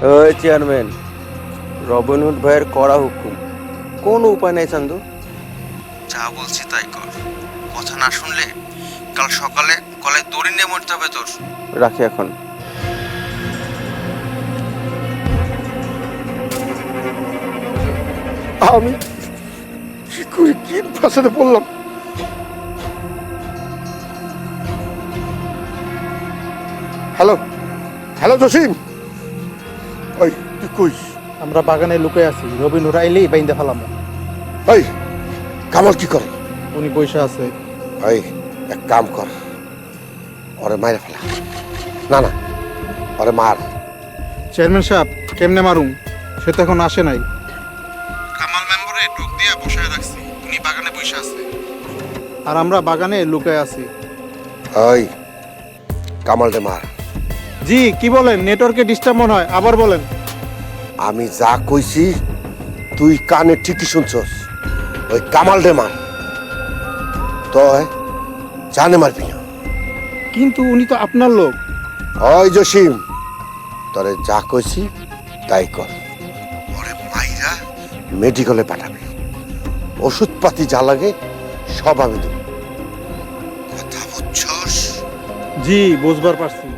ওই chairman, Robin Hood ভাইয়ের কড়া হুকুম, কোনো উপায় নেই চান্দু। যা বলছি তাই কর, কথা না শুনলে কাল সকালে গলায় দড়ি নিয়ে মরতে হবে তোর। রাখি এখন। আমি কি করে কি ফাঁসাতে পড়লাম? হ্যালো হ্যালো জসিম, ওই তুই কই? আমরা বাগানে লুকে আছি, রবিনহুড আইলেই বাইন্দা ফেলাম। ওই কামাল কি করে? উনি পয়সা আছে। ওই এক কাম কর, ওরে মাইরে ফেলা। না না, ওরে মার। চেয়ারম্যান সাহেব, কেমনে মারুম? সে তো এখন আসে নাই। কামাল মেম্বারে ঢোক দিয়া বসায় রাখছি, উনি বাগানে বসে আছে আর আমরা বাগানে লুকে আছি। ওই কামালটা মার। জি, কি বলেন? নেটওয়ার্কে ডিস্টার্ব মনে হয়, আবার বলেন। আমি যা কইছি তুই কানে ঠিকই শুনছস। ওই কামালটা মার, তয় জানে মারবি না। কিন্তু উনি তো আপনার লোক। ওই জসিম, তোরে যা কইছি তাই কর। ওরে মাইরা মেডিকেলে পাঠাবি, ওষুধপাতি যা লাগে সব আমি দেব। কথা বুঝছস? জি, বুঝবার পারছি।